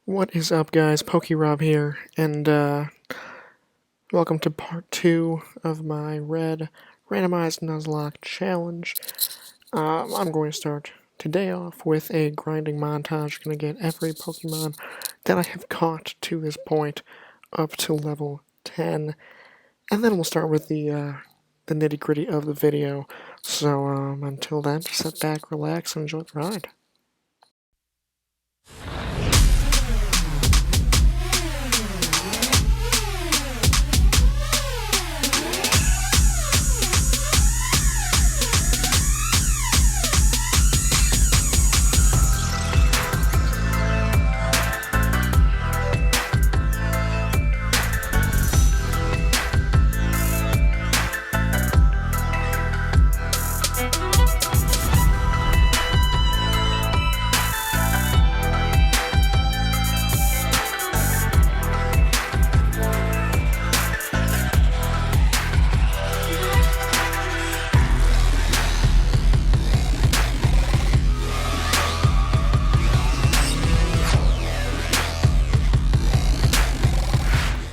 What is up, guys? PokeRob here, and welcome to part 2 of my Red Randomized Nuzlocke challenge. I'm going to start today off with a grinding montage. Going to get every Pokemon that I have caught to this point up to level 10, and then we'll start with the nitty-gritty of the video. So until then, just sit back, relax, and enjoy the ride.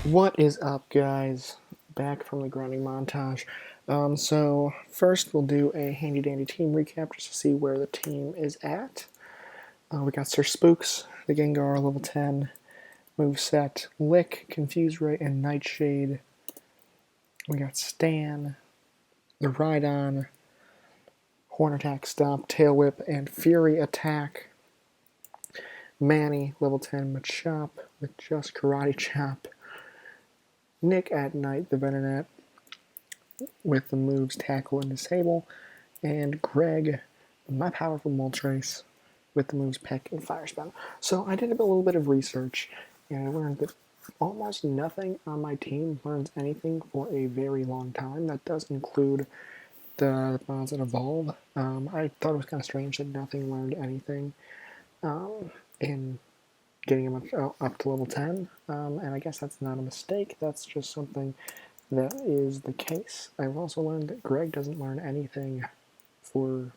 What is up, guys? Back from the grinding montage. So first we'll do a handy-dandy team recap just to see where the team is at. We got Sir Spooks, the Gengar, level 10. Moveset, Lick, Confuse Ray, and Nightshade. We got Stan, the Rhydon, Horn Attack, Stomp, Tail Whip, and Fury Attack. Manny, level 10, Machop, with just Karate Chop. Nick at Night, the Venonat, with the moves Tackle and Disable, and Greg, my powerful Moltres, with the moves Peck and Fire Spin. So I did a little bit of research, and I learned that almost nothing on my team learns anything for a very long time. That does include the mods that evolve. I thought it was kind of strange that nothing learned anything in getting him up to level 10, and I guess that's not a mistake, that's just something that is the case. I've also learned that Greg doesn't learn anything for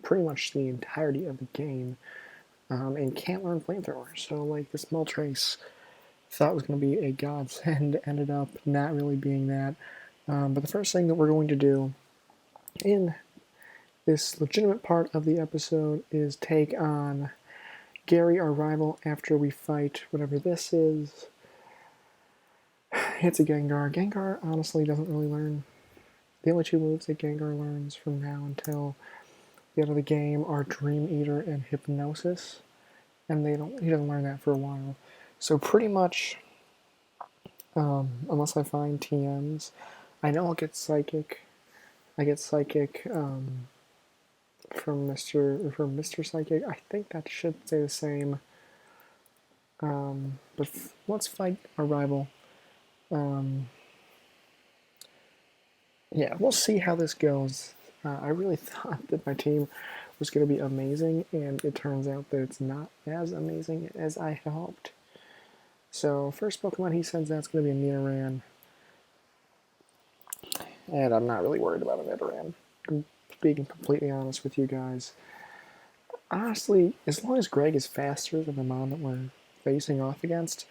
pretty much the entirety of the game, and can't learn Flamethrower, so like this Moltres thought was going to be a godsend, ended up not really being that. But the first thing that we're going to do in this legitimate part of the episode is take on Gary, our rival, after we fight whatever this is. It's a Gengar. Gengar honestly doesn't really learn. The only two moves that Gengar learns from now until the end of the game are Dream Eater and Hypnosis, and he doesn't learn that for a while. So pretty much, unless I find TMs, I know I'll get Psychic. I get Psychic from Mr. Psychic. I think that should stay the same. But let's fight our rival. Yeah, we'll see how this goes. I really thought that my team was going to be amazing, and it turns out that it's not as amazing as I had hoped. So, first Pokemon he sends out is going to be a Nidoran. And I'm not really worried about a Nidoran. Being completely honest with you guys. Honestly, as long as Greg is faster than the mon that we're facing off against,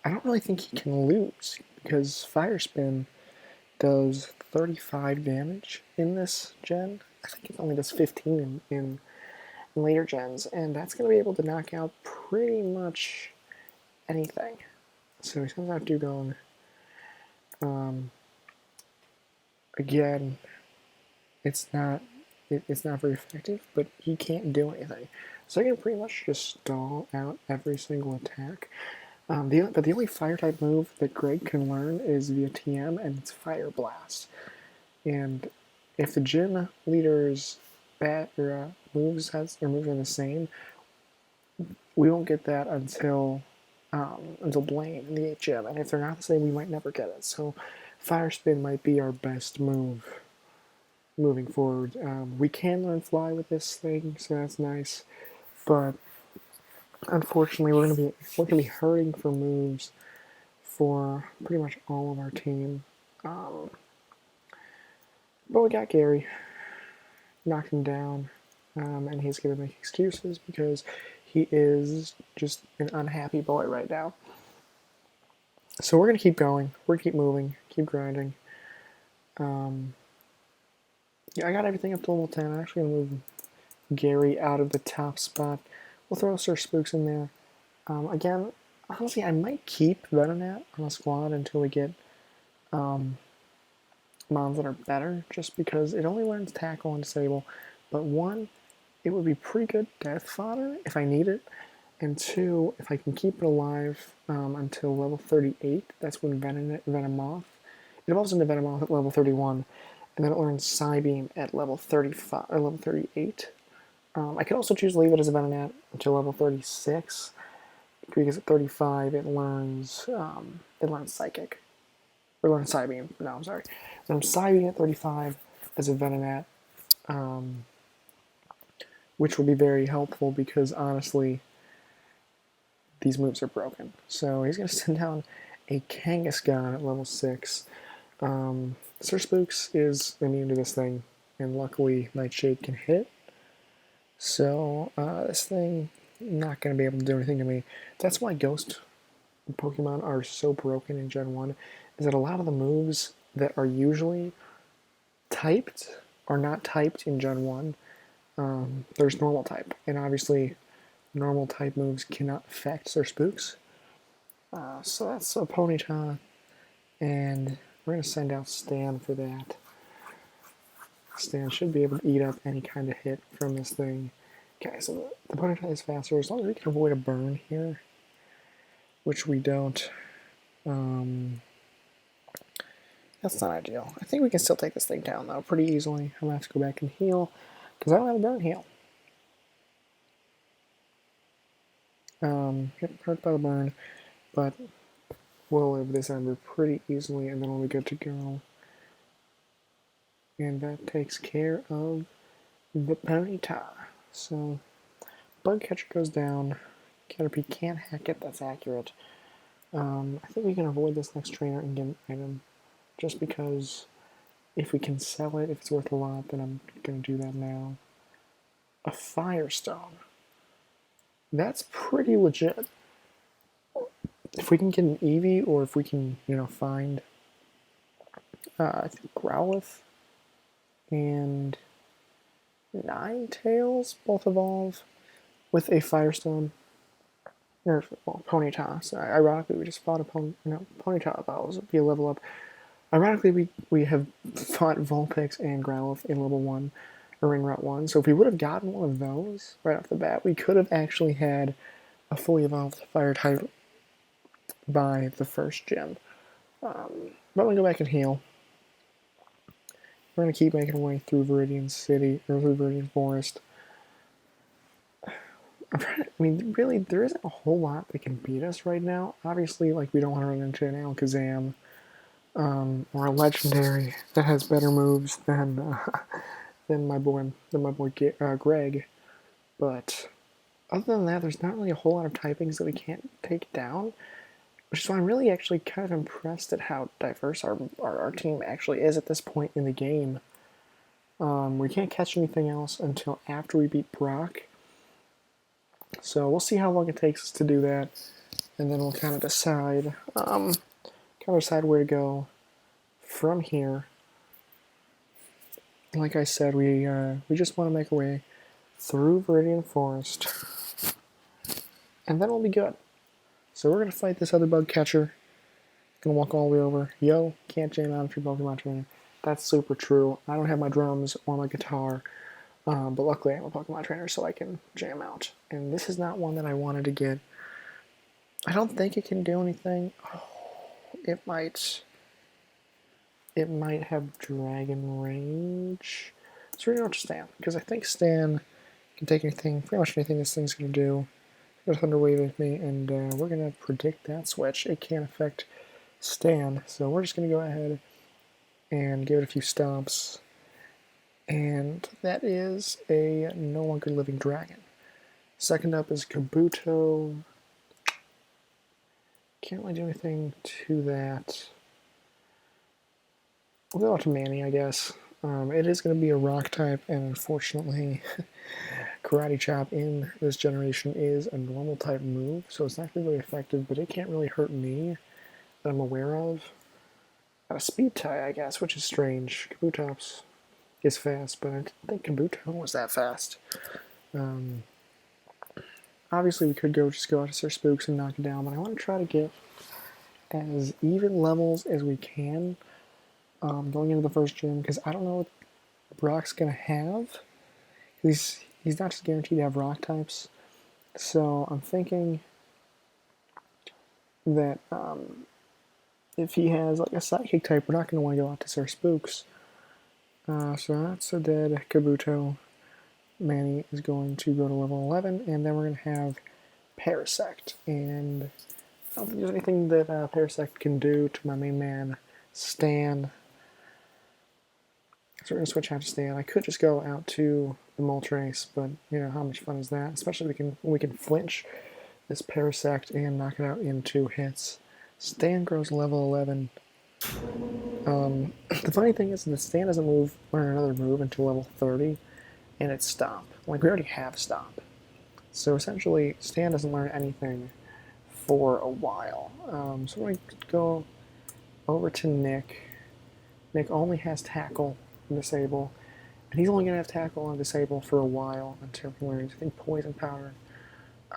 I don't really think he can lose, because Fire Spin does 35 damage in this gen. I think it only does 15 in later gens, and that's going to be able to knock out pretty much anything. So he sends out Dugong. Again, it's not very effective, but he can't do anything. So I can pretty much just stall out every single attack. But the only fire-type move that Greg can learn is via TM, and it's Fire Blast. And if the gym leader's moves are the same, we won't get that until Blaine in the HM. And if they're not the same, we might never get it. So Fire Spin might be our best move moving forward. We can learn Fly with this thing, so that's nice. But unfortunately, we're gonna be hurting for moves for pretty much all of our team. But we got Gary, knocked him down, and he's gonna make excuses because he is just an unhappy boy right now. So we're going to keep going. We're going to keep moving, keep grinding. Yeah, I got everything up to level 10. I'm actually going to move Gary out of the top spot. We'll throw Sir Spooks in there. Again, honestly, I might keep Venonat on the squad until we get mons that are better, just because it only learns Tackle and Disable. But one, it would be pretty good death fodder if I need it. And two, if I can keep it alive until level 38, that's when Venomoth. It evolves into Venomoth at level 31, and then it learns Psybeam at level 35 or level 38. I could also choose to leave it as a Venonat until level 36, because at 35 it learns Psychic. Or learns Psybeam. No, I'm sorry. It learns Psybeam at 35 as a Venonat, which will be very helpful because honestly, these moves are broken. So he's going to send down a Kangaskhan at level 6. Sir Spooks is immune to this thing, and luckily Nightshade can hit it. So this thing not going to be able to do anything to me. That's why Ghost Pokemon are so broken in Gen 1, is that a lot of the moves that are usually typed are not typed in Gen 1. There's normal type, and obviously normal type moves cannot affect Sir Spooks. So that's a Ponyta, and we're going to send out Stan for that. Stan should be able to eat up any kind of hit from this thing. Okay, so the Ponyta is faster, as long as we can avoid a burn here, which we don't. That's not ideal. I think we can still take this thing down, though, pretty easily. I'm going to have to go back and heal, because I don't have a burn heal. Get hurt by the burn, but we'll live this Ember pretty easily, and then we'll be good to go. And that takes care of the Ponyta. So, Bug Catcher goes down. Caterpie can't hack it, that's accurate. I think we can avoid this next trainer and get an item, just because if we can sell it, if it's worth a lot, then I'm going to do that now. A Firestone. That's pretty legit. If we can get an Eevee, or if we can, find, I think Growlithe and Ninetales both evolve with a Firestone. Or, well, Ponyta. So, ironically, we just fought a Ponyta evolves. It'd be a level up. Ironically, we have fought Vulpix and Growlithe in level 1, or in Route 1. So if we would have gotten one of those right off the bat, we could have actually had a fully evolved Fire type by the first gen. But we'll go back and heal. We're going to keep making our way through Viridian City, or through Viridian Forest. Really, there isn't a whole lot that can beat us right now. Obviously, we don't want to run into an Alakazam, or a legendary that has better moves than my boy Greg. But other than that, there's not really a whole lot of typings that we can't take down, which is why I'm really actually kind of impressed at how diverse our team actually is at this point in the game. We can't catch anything else until after we beat Brock. So we'll see how long it takes us to do that, and then we'll kind of decide where to go from here. Like I said, we just want to make our way through Viridian Forest, and then we'll be good. So we're gonna fight this other bug catcher. Gonna walk all the way over. Yo, can't jam out if you're Pokemon trainer. That's super true. I don't have my drums or my guitar, but luckily I'm a Pokemon trainer, so I can jam out. And this is not one that I wanted to get. I don't think it can do anything. Oh, it might have Dragon Range. So we're going to Stan, because I think Stan can take anything, pretty much anything this thing's going to do. Thunder Wave at me, and we're going to predict that switch. It can't affect Stan, so we're just going to go ahead and give it a few stomps. And that is a no longer living dragon. Second up is Kabuto. Can't really do anything to that. We'll go out to Manny, I guess. It is going to be a rock type, and unfortunately, Karate Chop in this generation is a normal type move, so it's not really effective, but it can't really hurt me that I'm aware of. Got a speed tie, I guess, which is strange. Kabutops is fast, but I didn't think Kabuto was that fast. Obviously, we could just go out to Sir Spooks and knock it down, but I want to try to get as even levels as we can going into the first gym, because I don't know what Brock's going to have. He's not just guaranteed to have rock types, so I'm thinking that if he has like a psychic type, we're not going to want to go out to Sir Spooks. So that's a dead Kabuto. Manny is going to go to level 11, and then we're going to have Parasect. And I don't think there's anything that Parasect can do to my main man, Stan. So we're going to switch out to Stan. I could just go out to the Moltres, but you know, how much fun is that? Especially we can flinch this Parasect and knock it out in 2 hits. Stan grows level 11. The funny thing is that Stan doesn't learn another move until level 30, and it's Stomp. Like, we already have Stomp. So essentially, Stan doesn't learn anything for a while. So we're going to go over to Nick. Nick only has Tackle and Disable, and he's only going to have Tackle and Disable for a while until he learns, I think, Poison Powder.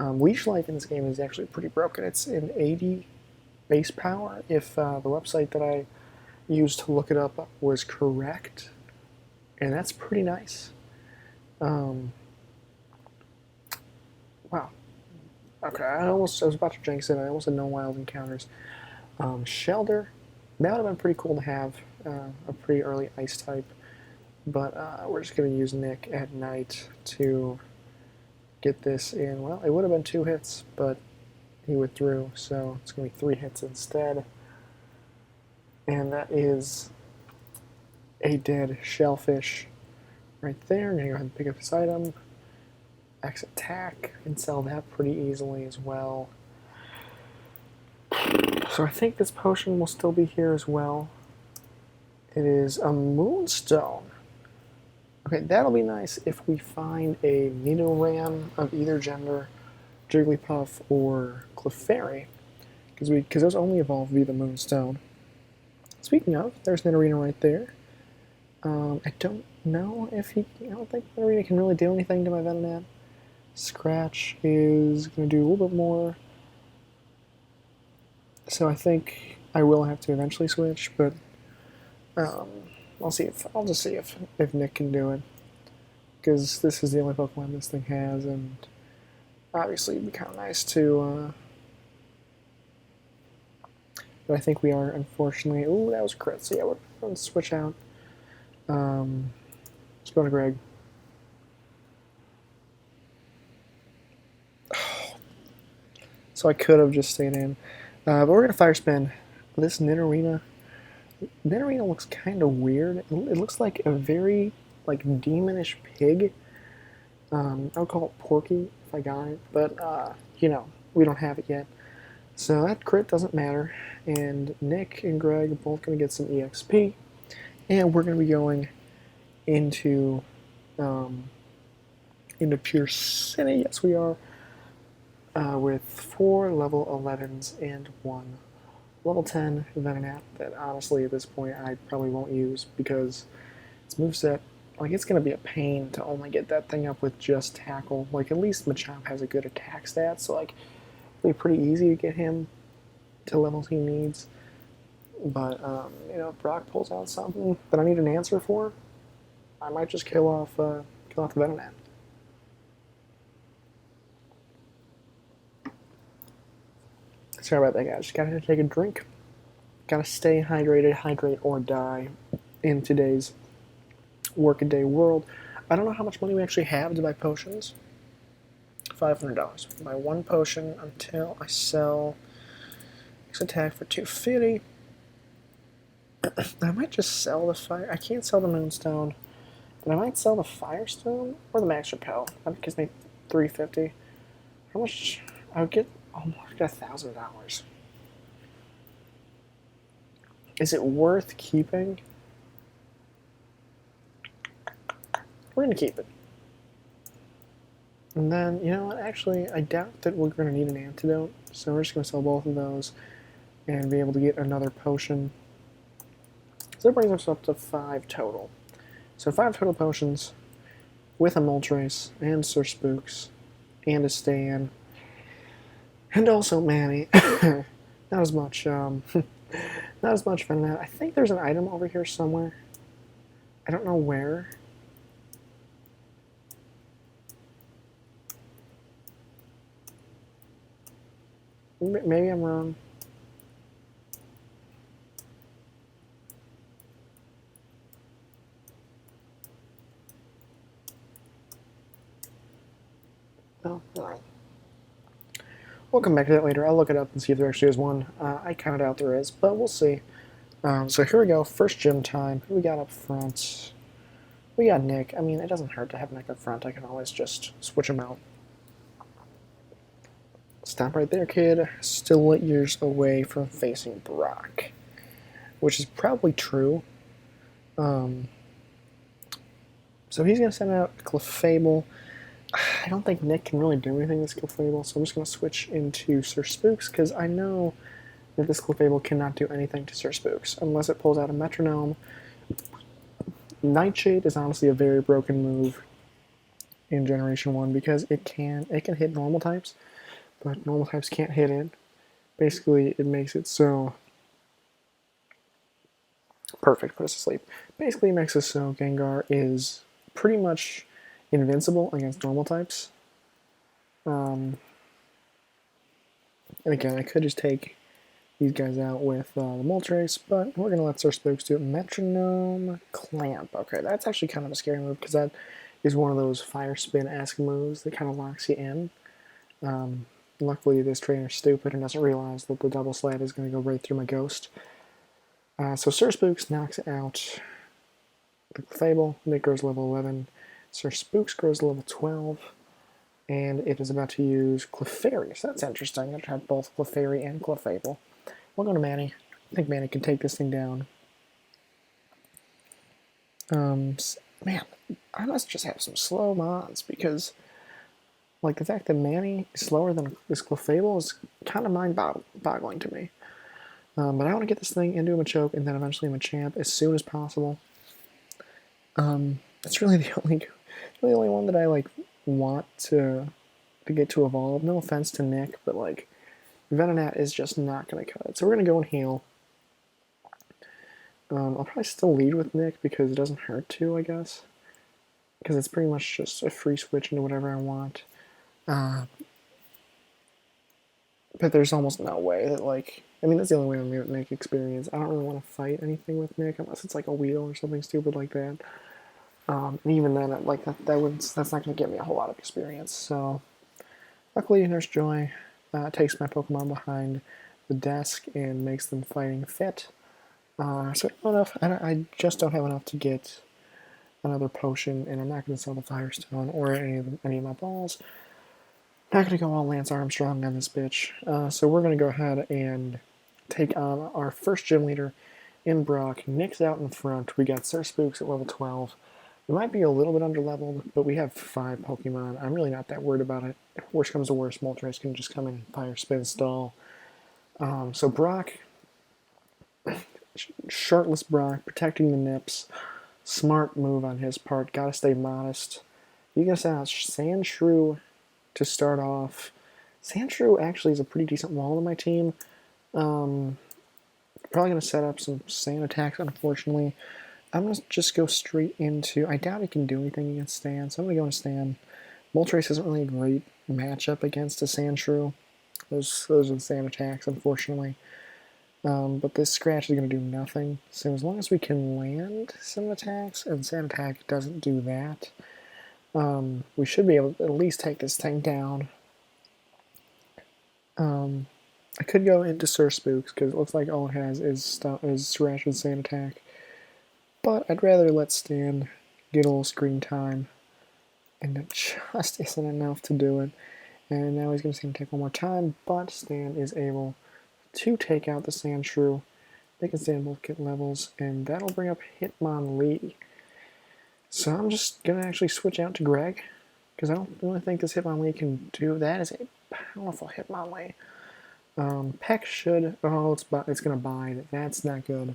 Leash Life in this game is actually pretty broken. It's an 80 base power if the website that I used to look it up was correct, and that's pretty nice. Wow. Okay, I was about to jinx it. I almost had no wild encounters. Shelter, that would have been pretty cool to have, a pretty early ice type, but we're just going to use Nick at night to get this in. Well, it would have been 2 hits, but he withdrew, so it's going to be 3 hits instead. And that is a dead Shellfish right there. I'm going to go ahead and pick up this item. X attack, and sell that pretty easily as well. So I think this potion will still be here as well. It is a Moonstone. Okay, that'll be nice if we find a Nidoran of either gender, Jigglypuff or Clefairy, because those only evolve via the Moonstone. Speaking of, there's Nidorina right there. I don't know if I don't think Nidorina can really do anything to my Venonat. Scratch is going to do a little bit more. So I think I will have to eventually switch, but I'll just see if Nick can do it, because this is the only Pokemon this thing has, and obviously it'd be kind of nice to. But I think we are, unfortunately. Ooh, that was a crit. So yeah, we're going to switch out. Let's go to Greg. So I could have just stayed in, but we're going to Fire Spin. This Nidorina looks kind of weird. It looks like a very demonish pig. I would call it Porky if I got it, but you know, we don't have it yet. So that crit doesn't matter, and Nick and Greg are both going to get some EXP, and we're going to be going into Pure City. Yes, we are, with 4 level 11s and 1 level 10 Venonat that honestly at this point I probably won't use, because its moveset, it's going to be a pain to only get that thing up with just Tackle. At least Machamp has a good attack stat, so it'll be pretty easy to get him to levels he needs. But you know, if Brock pulls out something that I need an answer for, I might just kill off the Venonat. Sorry about that, guys. Just gotta take a drink. Gotta stay hydrated, hydrate or die in today's workaday world. I don't know how much money we actually have to buy potions. $500. Buy 1 potion until I sell X attack for $250. I might just sell the fire. I can't sell the Moonstone, but I might sell the Firestone or the Max Repel. That gives me $350. How much? I would get almost $1,000. Is it worth keeping? We're gonna keep it. And then, you know what, actually, I doubt that we're going to need an antidote, so we're just going to sell both of those and be able to get another potion. So that brings us up to 5 total. So 5 total potions with a Moltres and Sir Spooks and a Stan and also Manny. Not as much, not as much Venonat. I think there's an item over here somewhere. I don't know where. Maybe I'm wrong. Oh, alright. We'll come back to that later. I'll look it up and see if there actually is one. I kind of doubt there is, but we'll see. So here we go. First gym time. Who we got up front? We got Nick. I mean, it doesn't hurt to have Nick up front. I can always just switch him out. Stop right there, kid. Still 8 years away from facing Brock, which is probably true. So he's going to send out Clefable. I don't think Nick can really do anything with Clefable, so I'm just going to switch into Sir Spooks, because I know that this Clefable cannot do anything to Sir Spooks, unless it pulls out a Metronome. Nightshade is honestly a very broken move in Generation 1, because it can hit normal types, but normal types can't hit it. Basically, it makes it so... Perfect, put us to sleep. Basically, it makes it so Gengar is pretty much invincible against normal types. And again, I could just take these guys out with the Moltres, but we're going to let Sir Spooks do it. Metronome Clamp. Okay, that's actually kind of a scary move, because that is one of those Fire Spin-esque moves that kind of locks you in. Luckily, this trainer's stupid and doesn't realize that the double slap is going to go right through my Ghost. So Sir Spooks knocks out the Fable. Nick grows level 11. Sir Spooks grows level 12. And it is about to use Clefairy. So that's interesting. It had both Clefairy and Clefable. We'll go to Manny. I think Manny can take this thing down. Man, I must just have some slow mons, because like the fact that Manny is slower than this Clefable is kind of mind-boggling to me. But I want to get this thing into a Machoke and then eventually a Machamp as soon as possible. That's really the only one that I like want to get to evolve. No offense to Nick, but like Venonat is just not going to cut it. So we're going to go and heal. I'll probably still lead with Nick because it doesn't hurt to, I guess. Because it's pretty much just a free switch into whatever I want. But there's almost no way that, like... I mean, that's the only way I'm going to get Nick experience. I don't really want to fight anything with Nick unless it's like a Weedle or something stupid like that. And even then, like that's not going to get me a whole lot of experience. So, luckily, Nurse Joy takes my Pokemon behind the desk and makes them fighting fit. So I just don't have enough to get another potion, and I'm not going to sell the Firestone or any of my balls. Not going to go all Lance Armstrong on this bitch. So we're going to go ahead and take on our first gym leader in Brock. Nick's out in front. We got Sir Spooks at level 12. We might be a little bit under-leveled, but we have 5 Pokemon. I'm really not that worried about it. If worst comes to worst, Moltres can just come in and Fire Spin stall. So Brock, shirtless Brock, protecting the nips. Smart move on his part. Gotta stay modest. You gotta send out Sandshrew to start off. Sandshrew actually is a pretty decent wall on my team. Probably going to set up some Sand attacks, unfortunately. I'm going to just go straight into... I doubt he can do anything against Stan, so I'm going to go into Stan. Moltres isn't really a great matchup against a Sandshrew. Those are the Sand attacks, unfortunately. But this Scratch is going to do nothing. So as long as we can land some attacks, and Sand attack doesn't do that, we should be able to at least take this thing down. I could go into Sir Spooks, because it looks like all it has is Scratch and Sand attack. But I'd rather let Stan get a little screen time. And it just isn't enough to do it. And now he's going to see him take one more time, but Stan is able to take out the Sandshrew. They can stay in both kit levels, and that'll bring up Hitmonlee. So I'm just going to actually switch out to Greg. because I don't really think this Hitmonlee can do that. Is a powerful Hitmonlee. Peck should. Oh, it's gonna bide. That's not good.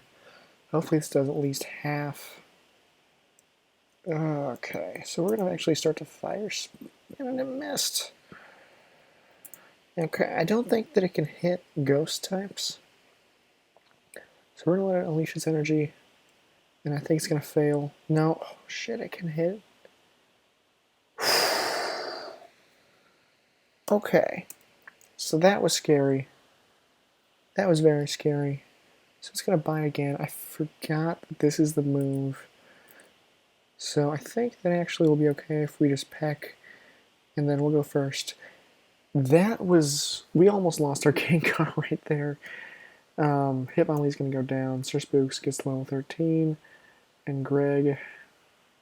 Hopefully this does at least half. Okay, so we're gonna actually start to fire spin, and it missed. Okay, I don't think that it can hit ghost types. So we're gonna let it unleash its energy, and I think it's gonna fail. No, oh shit, it can hit. Okay, so that was scary. That was very scary. So it's gonna bite again. I forgot that this is the move. So I think that actually will be okay if we just peck, and then we'll go first. That was... we almost lost our Gengar right there. Hitmonlee's gonna go down. Sir Spooks gets level 13, and Greg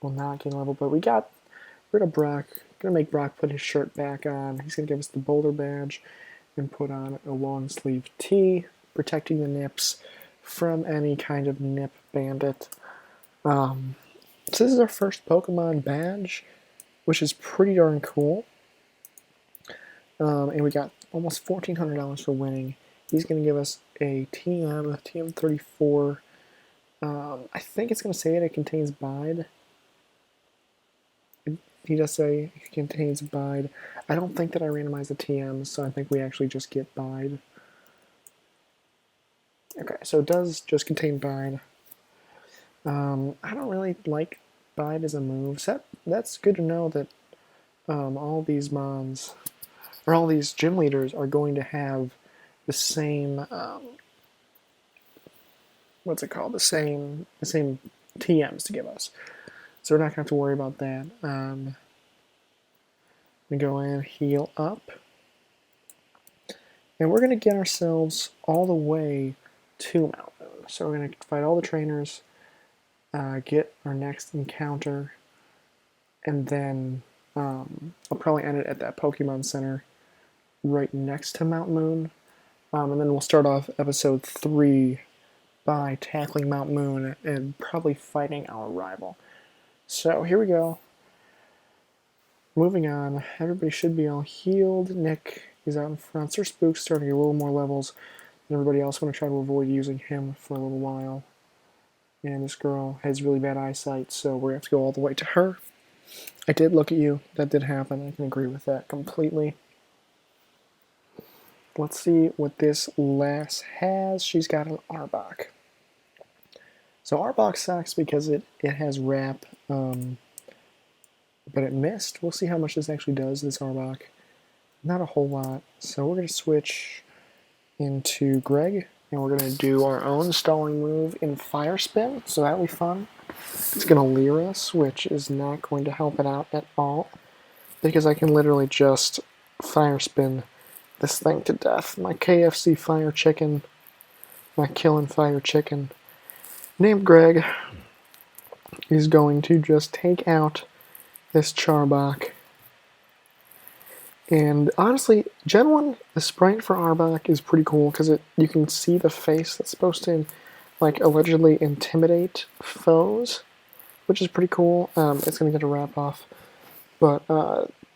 will not get level, but we got rid of Brock. Gonna make Brock put his shirt back on. He's gonna give us the Boulder badge and put on a long sleeve tee, protecting the nips from any kind of nip bandit. So this is our first Pokemon badge, which is pretty darn cool. And we got almost $1,400 for winning. He's going to give us a TM34. I think it's going to say it contains Bide. He does say it contains Bide. I don't think that I randomized the TMs, so I think we actually just get Bide. Okay, so it does just contain Bide. I don't really like Bide as a move. So that's good to know that all these mons, or all these gym leaders, are going to have the same, what's it called? The same TMs to give us. So we're not going to have to worry about that. We go in, heal up. And we're going to get ourselves all the way to Mount Moon. So we're going to fight all the trainers, get our next encounter, and then I'll probably end it at that Pokemon Center right next to Mount Moon. And then we'll start off episode 3 by tackling Mount Moon and probably fighting our rival. So here we go. Moving on, everybody should be all healed. Nick is out in front. Sir Spook's starting a little more levels than everybody else. I'm going to try to avoid using him for a little while. And this girl has really bad eyesight, so we're going to have to go all the way to her. I did look at you. That did happen. I can agree with that completely. Let's see what this lass has. She's got an Arbok. So Arbok sucks because it has Wrap, but it missed. We'll see how much this actually does, this Arbok. Not a whole lot. So we're going to switch into Greg, and we're going to do our own stalling move in Fire Spin, so that'll be fun. It's going to leer us, which is not going to help it out at all, because I can literally just Fire Spin this thing to death. My KFC Fire Chicken, my Killin' Fire Chicken, named Greg, is going to just take out this Charbok. And honestly, Gen 1, the sprite for Arbok is pretty cool because you can see the face that's supposed to, like, allegedly intimidate foes, which is pretty cool. It's going to get a wrap off, but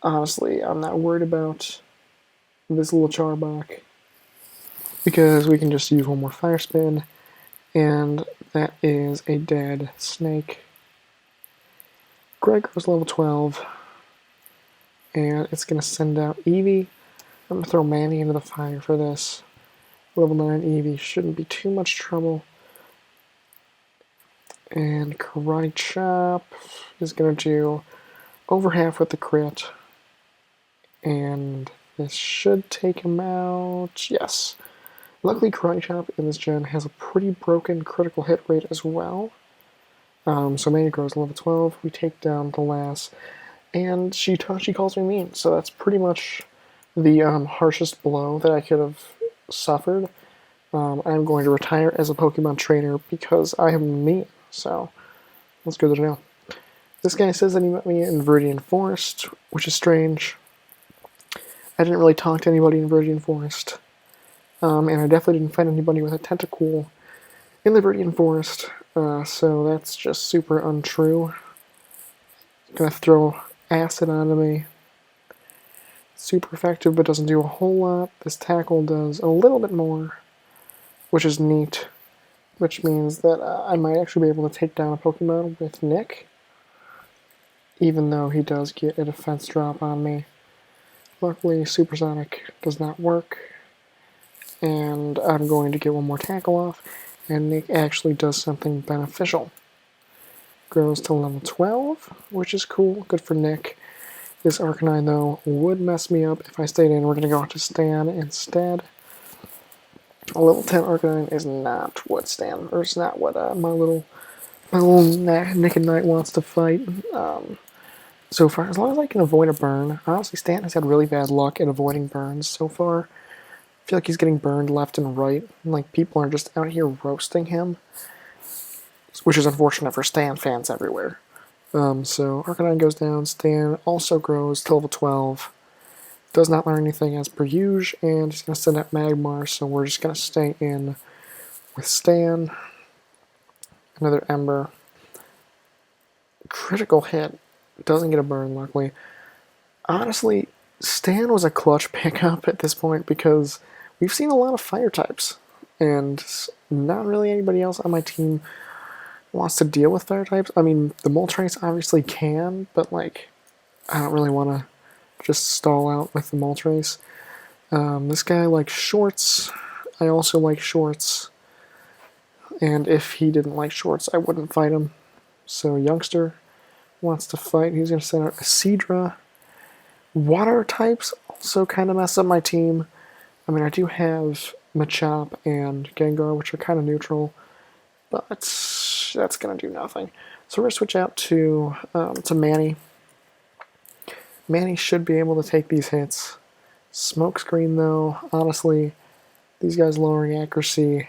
honestly, I'm not worried about this little Charbok because we can just use one more Fire Spin, and that is a dead snake. Greg goes level 12. And it's going to send out Eevee. I'm going to throw Manny into the fire for this. Level 9 Eevee shouldn't be too much trouble. And Karate Chop is going to do over half with the crit. And this should take him out. Yes. Luckily, Karate Chop in this gen has a pretty broken critical hit rate as well. So Manny grows level 12. We take down the lass. And she calls me mean, so that's pretty much the harshest blow that I could have suffered. I'm going to retire as a Pokemon trainer because I am mean, so that's good to know. This guy says that he met me in Viridian Forest, which is strange. I didn't really talk to anybody in Viridian Forest, and I definitely didn't find anybody with a Tentacool in the Viridian Forest, so that's just super untrue. Gonna throw acid onto me. Super effective, but doesn't do a whole lot. This tackle does a little bit more, which is neat. Which means that I might actually be able to take down a Pokemon with Nick, even though he does get a defense drop on me. Luckily, Supersonic does not work, and I'm going to get one more tackle off, and Nick actually does something beneficial. Grows to level 12, which is cool, good for Nick. This Arcanine, though, would mess me up if I stayed in. We're going to go to Stan instead. A level 10 Arcanine is not what Stan, or it's not what my little Nick and Knight wants to fight. So far, as long as I can avoid a burn. Honestly, Stan has had really bad luck at avoiding burns so far. I feel like he's getting burned left and right. Like, people are just out here roasting him, which is unfortunate for Stan fans everywhere. So Arcanine goes down. Stan also grows to level 12. Does not learn anything as per usual, and he's going to send out Magmar, so we're just going to stay in with Stan. Another Ember. Critical hit. Doesn't get a burn, luckily. Honestly, Stan was a clutch pickup at this point because we've seen a lot of fire types, and not really anybody else on my team wants to deal with fire types. I mean, the Moltres obviously can, but like, I don't really want to just stall out with the Moltres. This guy likes shorts. I also like shorts. And if he didn't like shorts, I wouldn't fight him. So Youngster wants to fight. He's going to send out a Seadra. Water types also kind of mess up my team. I mean, I do have Machop and Gengar, which are kind of neutral. But that's going to do nothing. So we're going to switch out to Manny. Manny should be able to take these hits. Smokescreen, though, honestly, these guys lowering accuracy,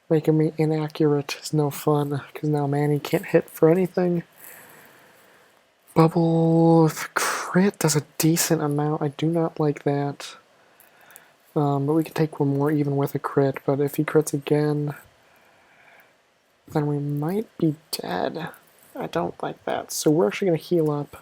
making me inaccurate is no fun, because now Manny can't hit for anything. Bubble crit does a decent amount. I do not like that. But we can take one more even with a crit, but if he crits again, then we might be dead. I don't like that. So we're actually going to heal up.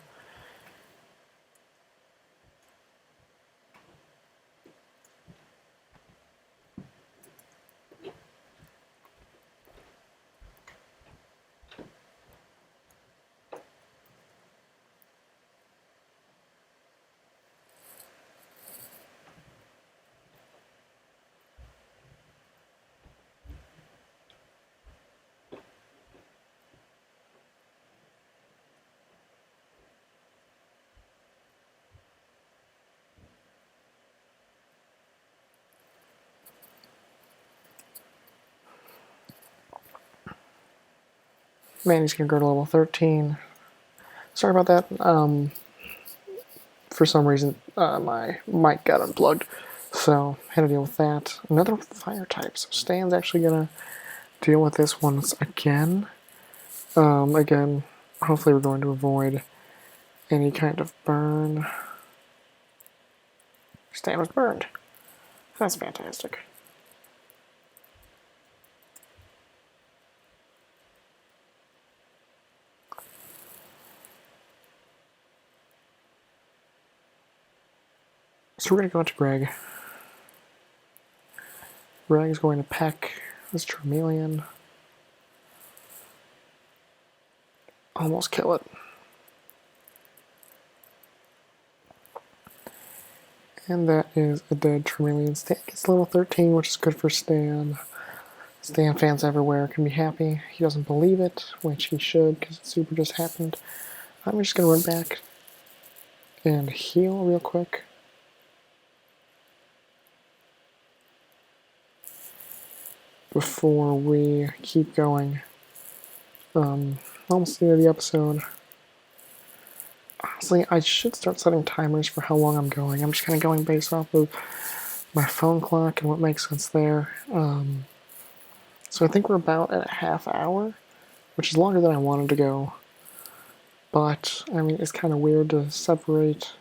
Manny's going to go to level 13. Sorry about that. For some reason, my mic got unplugged, so had to deal with that. Another fire type, so Stan's actually going to deal with this once again. Again, hopefully we're going to avoid any kind of burn. Stan was burned. That's fantastic. So we're going to go into Greg. Greg is going to peck this Charmeleon. Almost kill it. And that is a dead Charmeleon. Stan gets level 13, which is good for Stan. Stan fans everywhere can be happy. He doesn't believe it, which he should, because it super just happened. I'm just going to run back and heal real quick. Before we keep going. Almost the end of the episode. Honestly, I should start setting timers for how long I'm going. I'm just kind of going based off of my phone clock and what makes sense there. So I think we're about at a half hour, which is longer than I wanted to go. But, I mean, it's kind of weird to separate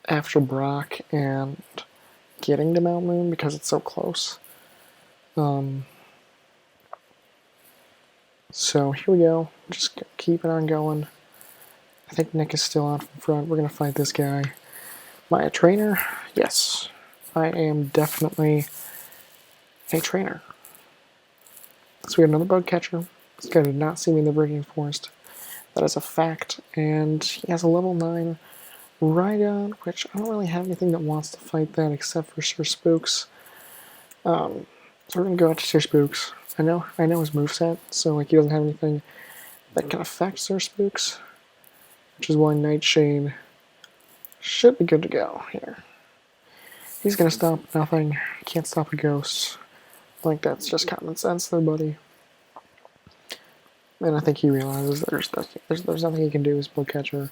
after Brock and getting to Mount Moon because it's so close. So here we go. Just keep it on going. I think Nick is still out in front. We're going to fight this guy. Am I a trainer? Yes. I am definitely a trainer. So we have another bug catcher. This guy did not see me in the Breaking Forest. That is a fact. And he has a level 9 Rhydon, which I don't really have anything that wants to fight that except for Sir Spooks. So we're going to go out to Sir Spooks. I know his moveset, so like he doesn't have anything that can affect Sir Spooks, which is why Nightshade should be good to go here. He's going to stop nothing. Can't stop a ghost. I think that's just common sense there, buddy. And I think he realizes there's nothing he can do as Bugcatcher.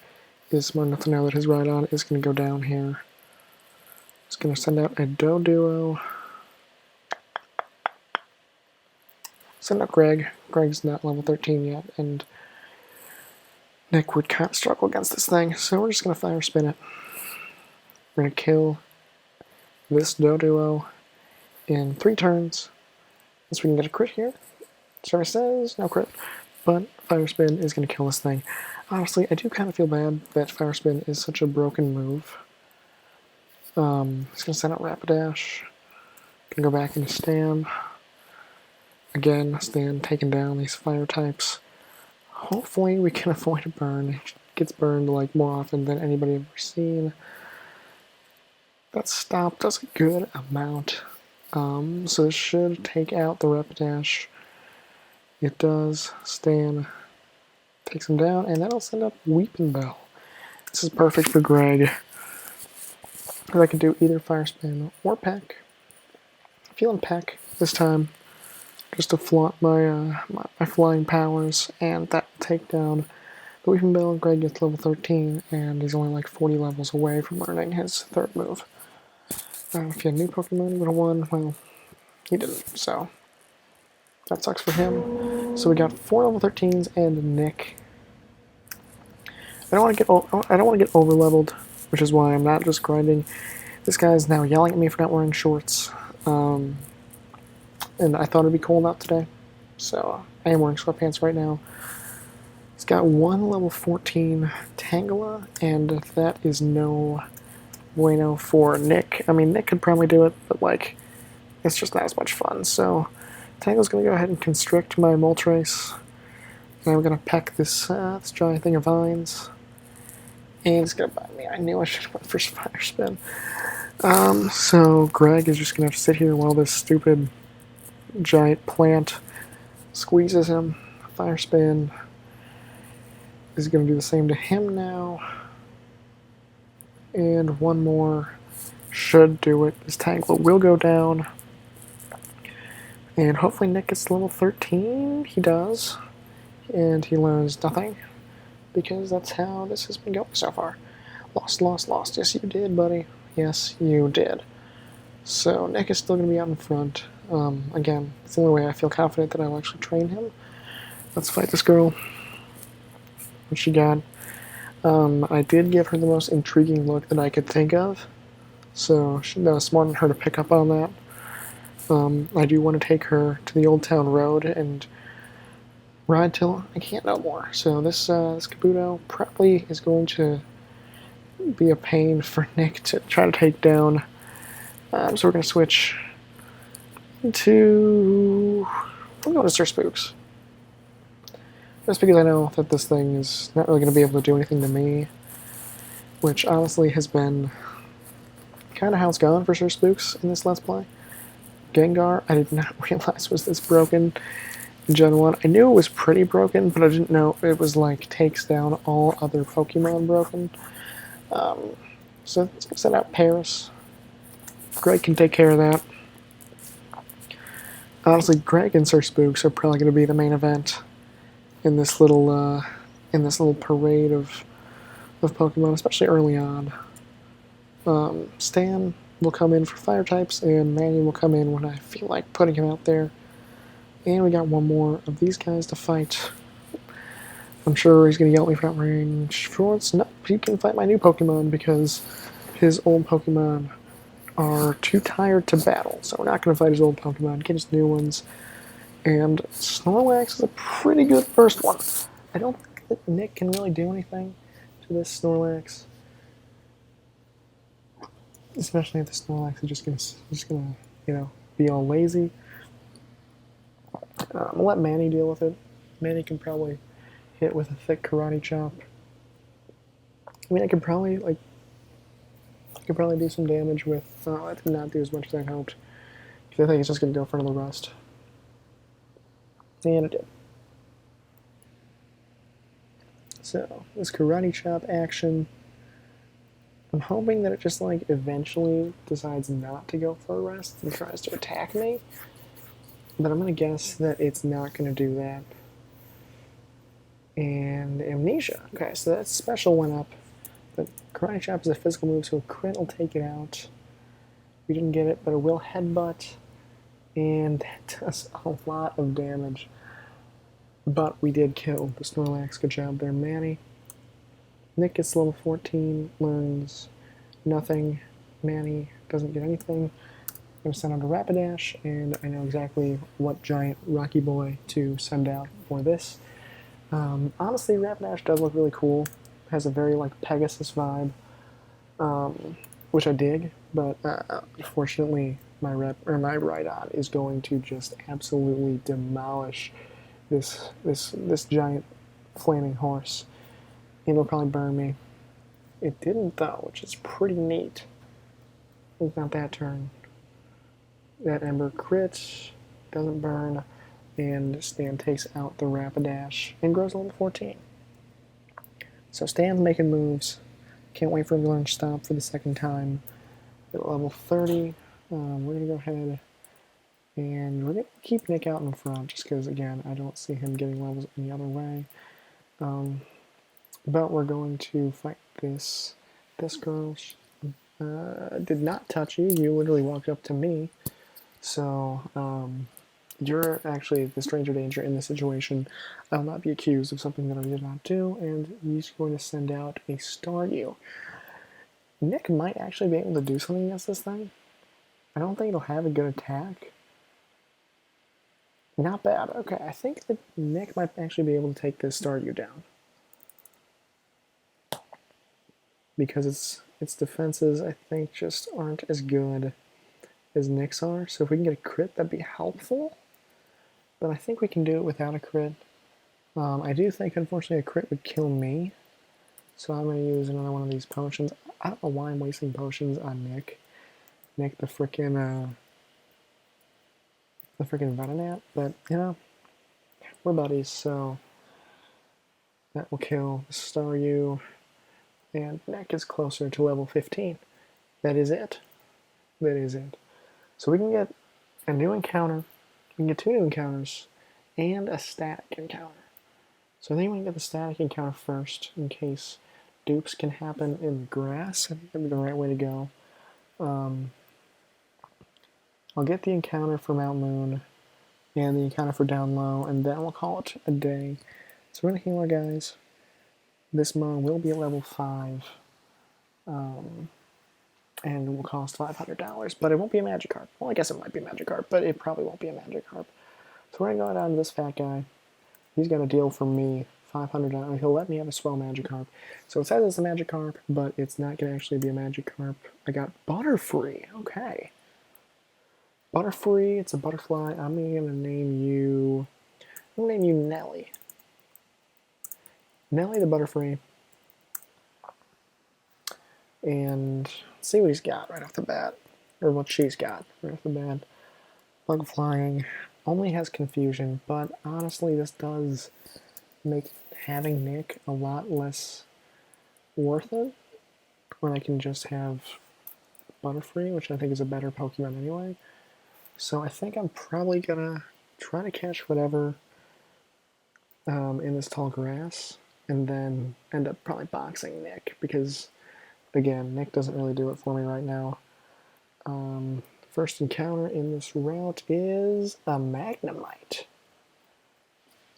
He is smart enough to know that his Rhydon is going to go down here. He's going to send out a Doduo. Send out Greg. Greg's not level 13 yet, and Nick would kind of struggle against this thing, so we're just going to Fire Spin it. We're going to kill this Doduo in 3 turns. So we can get a crit here. Sorry says, no crit. But Fire Spin is going to kill this thing. Honestly, I do kind of feel bad that Fire Spin is such a broken move. He's going to send out Rapidash. Going to go back into Stan. Again, Stan taking down these fire types. Hopefully we can avoid a burn. It gets burned like more often than anybody ever seen. That stop does a good amount. So this should take out the Rapidash. It does. Stan takes him down, and that'll send up Weeping Bell. This is perfect for Greg. I can do either Fire Spin or Peck. I'm feeling Peck this time, just to flaunt my my flying powers, and that will take down the Weeping Bell. Greg gets level 13, and he's only like 40 levels away from learning his 3rd move. If he had new Pokemon, he would have won. Well, he didn't, so that sucks for him. So we got 4 level 13s and Nick. I don't want to get over leveled, which is why I'm not just grinding. This guy's now yelling at me for not wearing shorts, and I thought it'd be cold out today, so I am wearing sweatpants right now. He's got 1 level 14 Tangela, and that is no bueno for Nick. I mean, Nick could probably do it, but like, it's just not as much fun. So Tangle's gonna go ahead and constrict my Moltres, and I'm gonna peck this this giant thing of vines, and he's gonna bite me. I knew I should have went for Fire Spin. So Greg is just gonna have to sit here while this stupid giant plant squeezes him. Fire Spin is gonna do the same to him now. And one more should do it. This Tangela will go down. And hopefully Nick gets level 13. He does. And he learns nothing. Because that's how this has been going so far. Lost, lost, lost. Yes, you did, buddy. Yes, you did. So Nick is still going to be out in front. Again, it's the only way I feel confident that I'll actually train him. Let's fight this girl. What she got? I did give her the most intriguing look that I could think of, so that was smart on her to pick up on that. I do want to take her to the Old Town Road and ride till I can't no more. So this Kabuto probably is going to be a pain for Nick to try to take down. So we're going to switch to... I'm going to Sir Spooks. Just because I know that this thing is not really going to be able to do anything to me, which honestly has been kind of how it's gone for Sir Spooks in this Let's Play. Gengar, I did not realize was this broken in Gen 1. I knew it was pretty broken, but I didn't know it was like takes down all other Pokemon broken. So let's go send out Paris. Greg can take care of that. Honestly, Greg and Sir Spooks are probably going to be the main event in this little parade of Pokemon, especially early on. Stan will come in for fire types, and Manny will come in when I feel like putting him out there. And we got one more of these guys to fight. I'm sure he's going to yell at me for not wearing shorts. No, he can fight my new Pokemon because his old Pokemon are too tired to battle. So we're not going to fight his old Pokemon, get his new ones. And Snorlax is a pretty good first one. I don't think that Nick can really do anything for this Snorlax. Especially if the Snorlax is just gonna, you know, be all lazy. I'll let Manny deal with it. Manny can probably hit with a thick karate chop. I mean, I could probably do some damage with. Oh, I did not do as much as I hoped. Because I think it's just gonna go for another rust. And it did. So this karate chop action. I'm hoping that it just like eventually decides not to go for a rest and tries to attack me. But I'm gonna guess that it's not gonna do that. And Amnesia. Okay, so that special went up. But Karate Chop is a physical move, so a crit will take it out. We didn't get it, but it will headbutt. And that does a lot of damage. But we did kill the Snorlax. Good job there, Manny. Nick gets level 14, learns nothing. Manny doesn't get anything. I'm going to send out a Rapidash, and I know exactly what giant Rocky Boy to send out for this. Honestly, Rapidash does look really cool. Has a very like Pegasus vibe, which I dig. But unfortunately, my Rhydon is going to just absolutely demolish this giant flaming horse. It'll probably burn me. It didn't though, which is pretty neat. It's not that turn. That Ember crit doesn't burn, and Stan takes out the Rapidash and grows to level 14. So Stan's making moves. Can't wait for him to learn Stomp for the second time. At level 30, we're going to go ahead and we're going to keep Nick out in front just because, again, I don't see him getting levels any other way. But we're going to fight this girl. Did not touch you. You literally walked up to me. So, you're actually the stranger danger in this situation. I will not be accused of something that I did not do, and he's going to send out a Staryu. Nick might actually be able to do something against this thing. I don't think it'll have a good attack. Not bad. Okay, I think that Nick might actually be able to take this Staryu down. Because its defenses, I think, just aren't as good as Nick's are. So if we can get a crit, that'd be helpful. But I think we can do it without a crit. I do think, unfortunately, a crit would kill me. So I'm going to use another one of these potions. I don't know why I'm wasting potions on Nick. Nick, the frickin' Venonat. But, you know, we're buddies, so that will kill Staryu. And Nick is closer to level 15. That is it. That is it. So we can get a new encounter. We can get 2 new encounters and a static encounter. So I think we can get the static encounter first in case dupes can happen in the grass. I think that'd be the right way to go. I'll get the encounter for Mount Moon and the encounter for Down Low, and then we'll call it a day. So we're going to heal our guys. This Mon will be at level 5. And will cost $500, but it won't be a Magikarp. Well, I guess it might be a Magikarp, but it probably won't be a Magikarp. So we're going to go down to this fat guy. He's going to deal for me $500. He'll let me have a swell Magikarp. So it says it's a Magikarp, but it's not going to actually be a Magikarp. I got Butterfree. Okay. Butterfree, it's a butterfly. I'm going to name you... I'm going to name you Nelly. Nelly the Butterfree. And see what he's got right off the bat. Or what she's got right off the bat. Bug Flying only has Confusion, but honestly this does make having Nick a lot less worth it when I can just have Butterfree, which I think is a better Pokemon anyway. So I think I'm probably gonna try to catch whatever in this tall grass, and then end up probably boxing Nick, because again, Nick doesn't really do it for me right now. First encounter in this route is a Magnemite.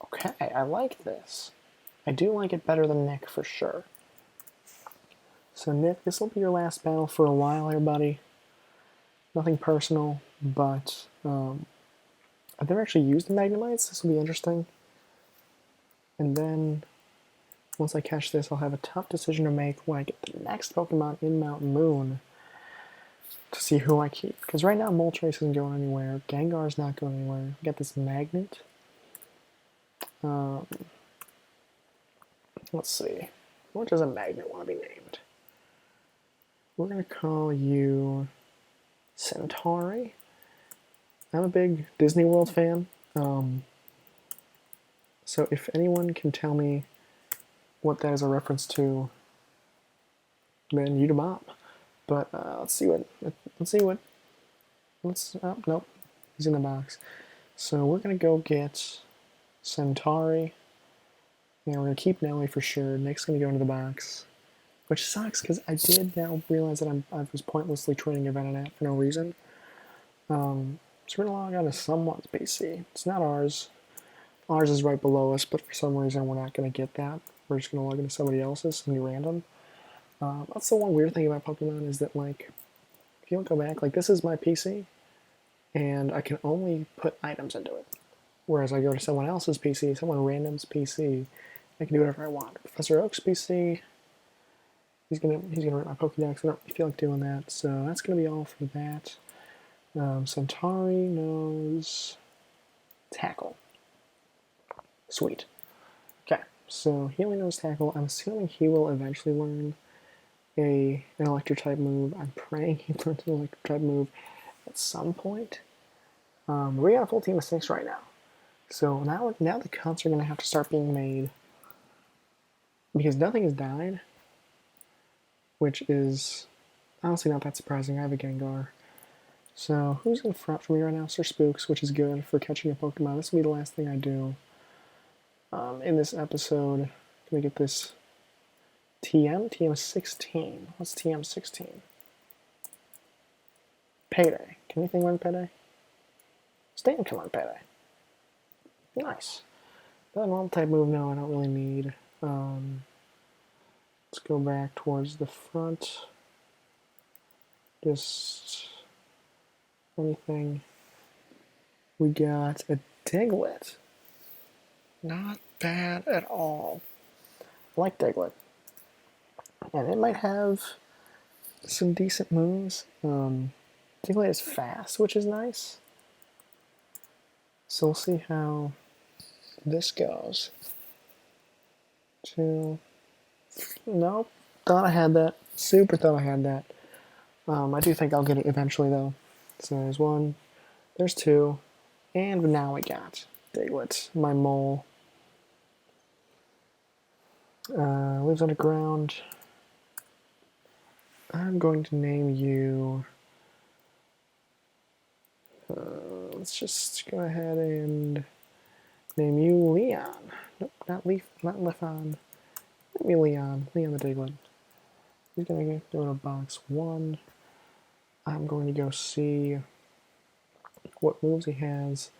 Okay, I like this. I do like it better than Nick for sure. So Nick, this will be your last battle for a while here, buddy. Nothing personal, but I've never actually used the Magnemites. This will be interesting. And then once I catch this, I'll have a tough decision to make when I get the next Pokemon in Mountain Moon to see who I keep. Because right now, Moltres isn't going anywhere. Gengar's not going anywhere. We got this Magnet. Let's see. What does a Magnet want to be named? We're going to call you Centauri. I'm a big Disney World fan. So if anyone can tell me what that is a reference to, then you the bomb. But let's see what. Nope. He's in the box. So we're going to go get Centauri. And we're going to keep Nelly for sure. Nick's going to go into the box. Which sucks, because I did now realize that I was pointlessly training a Venonat for no reason. So we're going to log on to someone's PC. It's not ours. Ours is right below us, but for some reason we're not going to get that. We're just going to log into somebody else's, somebody random. That's the one weird thing about Pokemon is that, like, if you don't go back, like, this is my PC, and I can only put items into it. Whereas I go to someone else's PC, someone random's PC, I can do whatever I want. Professor Oak's PC, he's gonna rip my Pokédex. I don't really feel like doing that, so that's gonna be all for that. Centauri knows Tackle. Sweet. Okay, so he only knows Tackle. I'm assuming he will eventually learn an electric type move. I'm praying he learns an electric type move at some point. We got a full team of 6 right now. So now the cuts are going to have to start being made because nothing has died, which is honestly not that surprising. I have a Gengar. So who's in front for me right now? Sir Spooks, which is good for catching a Pokemon. This will be the last thing I do in this episode. Can we get this TM? TM16. What's TM16? Payday. Can anything win Payday? Stan can win Payday. Nice. That normal type move, no, I don't really need. Let's go back towards the front. Just anything. We got a Diglett. Not bad at all. I like Diglett. And it might have some decent moves. Diglett is fast, which is nice. So we'll see how this goes. Nope. Thought I had that. Super thought I had that. I do think I'll get it eventually, though. So there's 1, there's 2, and now I got Diglett, my mole. Lives underground. I'm going to name you. Let's just go ahead and name you Leon. Nope, not Lefon. Name me Leon. Leon the Diglett. He's going to go to box 1. I'm going to go see what moves he has.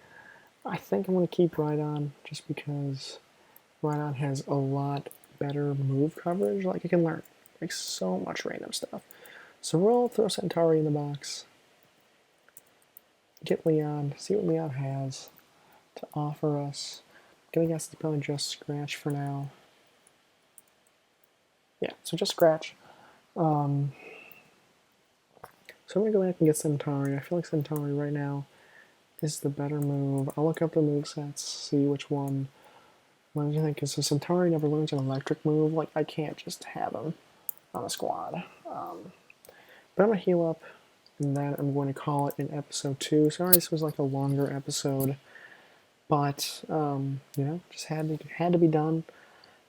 I think I'm going to keep Rhydon just because Rhydon has a lot better move coverage. Like, I can learn like so much random stuff. So we'll throw Centauri in the box. Get Leon, see what Leon has to offer us. I'm gonna guess it's probably just Scratch for now. Yeah, so just Scratch. So I'm gonna go back and get Centauri. I feel like Centauri right now is the better move. I'll look up the movesets, see which one. What do you think? Because Centauri never learns an electric move. Like, I can't just have him on a squad. But I'm gonna heal up, and then I'm going to call it in episode 2. Sorry, this was like a longer episode, but you know, just had to be done.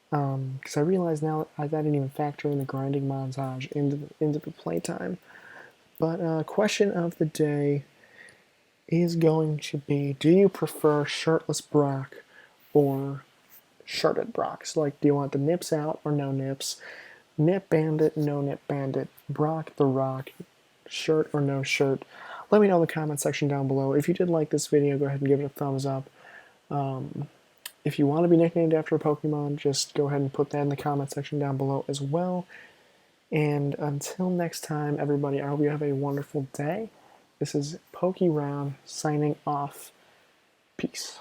Because I realize now that I didn't even factor in the grinding montage into the playtime. But question of the day is going to be: do you prefer shirtless Brock or shirted Brock? So, like, do you want the nips out or no nips? Nip Bandit, no Nip Bandit, Brock the Rock, shirt or no shirt? Let me know in the comment section down below. If you did like this video, go ahead and give it a thumbs up. If you want to be nicknamed after a Pokemon, just go ahead and put that in the comment section down below as well. And until next time, everybody, I hope you have a wonderful day. This is PokeRound signing off. Peace.